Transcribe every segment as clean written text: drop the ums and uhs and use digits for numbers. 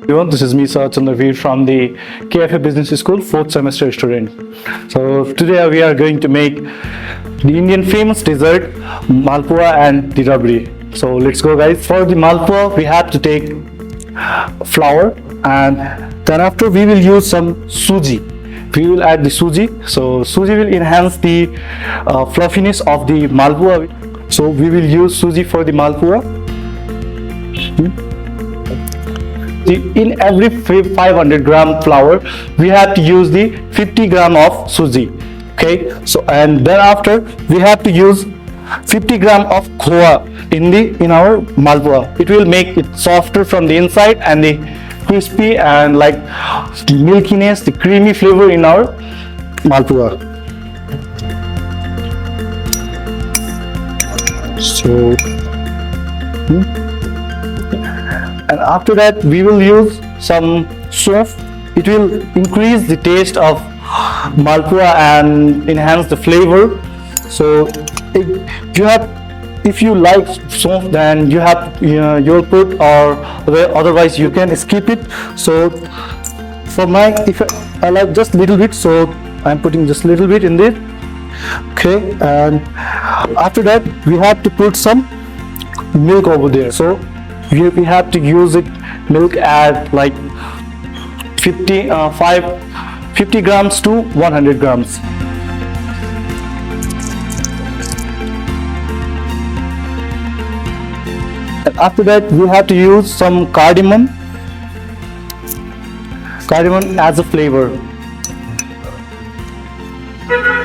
Everyone, this is me, SharadChandra Bir from the KFA Business School, 4th semester student. So today we are going to make the Indian famous dessert, Malpuwa and the Rabri. So let's go, guys. For the Malpuwa, we have to take flour, and then after we will use some suji. We will add the suji. So suji will enhance the fluffiness of the Malpuwa. So we will use suji for the Malpuwa. In every 500 gram flour, we have to use the 50 gram of suji. Okay, so and then after we have to use 50 gram of khoa in our Malpuwa. It will make it softer from the inside and the crispy and like milkiness, the creamy flavor in our Malpuwa. So and after that we will use some soap. It will increase the taste of Malpuwa and enhance the flavor. So if you like soap, then you'll put, or otherwise you can skip it. So for if I like just little bit, so I'm putting just little bit in it. Okay, and after that we have to put some milk over there. So we have to use milk at like 50 grams to 100 grams. And after that we have to use some cardamom as a flavor.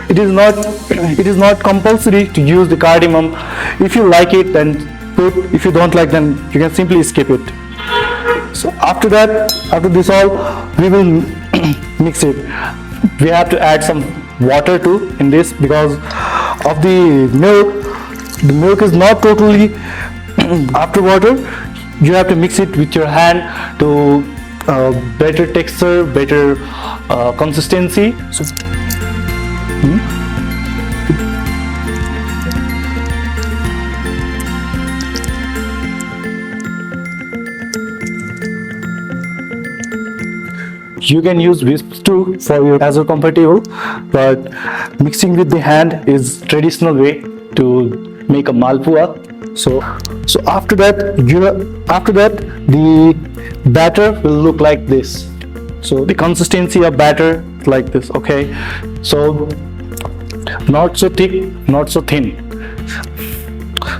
It is not compulsory to use the cardamom. If you like it, then put. If you don't like, then you can simply skip it. So after this all, we will mix it. We have to add some water too in this, because of the milk. The milk is not totally after water. You have to mix it with your hand to better texture, better consistency. So, you can use whisks too as you're comfortable, but mixing with the hand is traditional way to make a Malpuwa. So after that the batter will look like this. So the consistency of batter is like this. Okay, so not so thick, not so thin.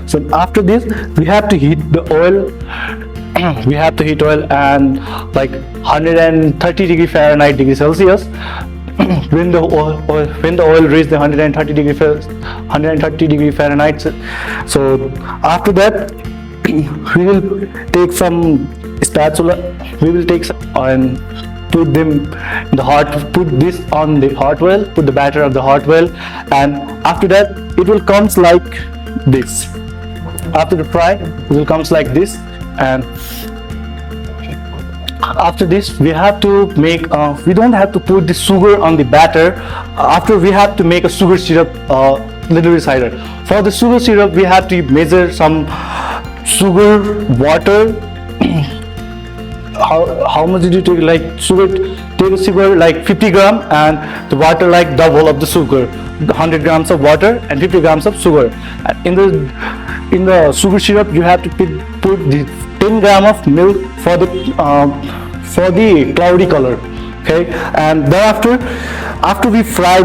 So after this we have to heat the oil. We have to heat oil and like 130 degree Fahrenheit, degree Celsius. When the oil reaches the 130 degree Fahrenheit, so after that we will take some spatula. We will take some and put this on the hot oil. Put the batter of the hot oil, and after that it will comes like this. After the fry, it will comes like this. And after this we have to make we don't have to put the sugar on the batter. After we have to make a sugar syrup, little bit cider. For the sugar syrup we have to measure some sugar, water. How much did you take? Like take sugar like 50 gram, and the water like double of the sugar. 100 grams of water and 50 grams of sugar. In the sugar syrup you have to put the 10 gram of milk for the cloudy color. Okay, and then after we fry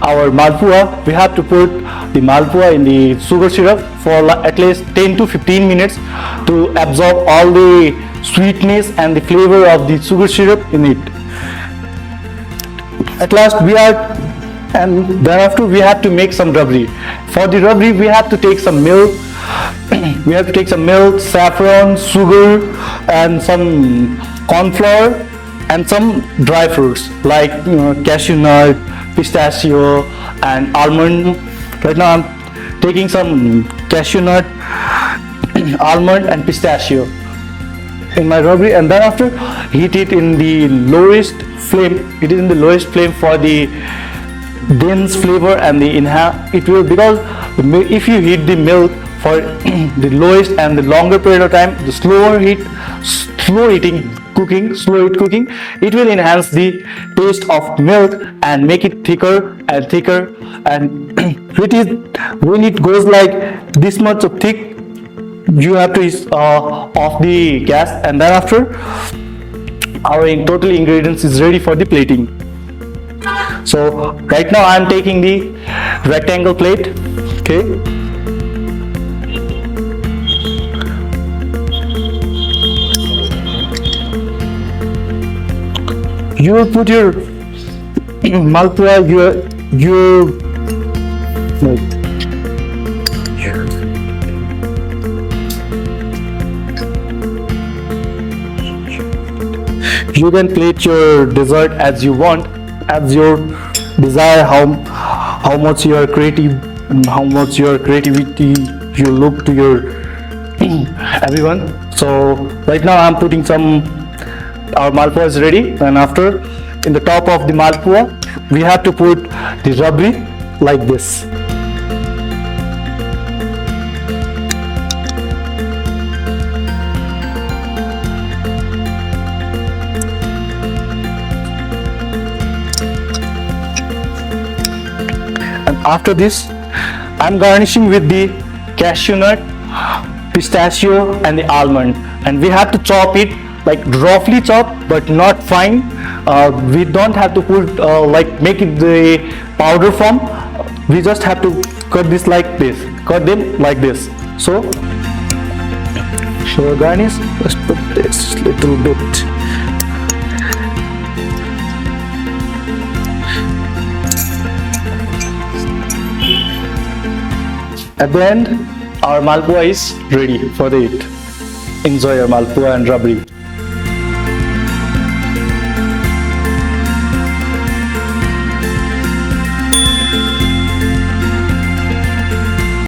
our Malpuwa, we have to put the Malpuwa in the sugar syrup for at least 10 to 15 minutes to absorb all the sweetness and the flavor of the sugar syrup in it. At last and thereafter we have to make some rabri. For the rabri we have to take some milk. We have to take some milk, saffron, sugar, and some corn flour, and some dry fruits like cashew nut, pistachio, and almond. Right now I'm taking some cashew nut, almond, and pistachio in my rabri, and then after heat it in the lowest flame. It is in the lowest flame for the dense flavor and the it will, because if you heat the milk for the lowest and the longer period of time, the slower slow it cooking, it will enhance the taste of milk and make it thicker and thicker. And when it goes like this much of thick, you have to off the gas, and then after our total ingredients is ready for the plating. So right now I am taking the rectangle plate. Okay, you will put your Malpuwa, your you can plate your dessert as you want, as your desire, how much you are creative and how much your creativity you look to your everyone. So right now I'm putting our Malpuwa is ready, and after in the top of the Malpuwa we have to put the Rabri like this. And after this I'm garnishing with the cashew nut, pistachio and the almond, and we have to chop it like roughly chop but not fine. We don't have to put like make it the powder form. We just have to cut this like this, cut them like this. So garnish, let's put this little bit. At the end, our Malpuwa is ready for the eat. Enjoy your Malpuwa and Rabri.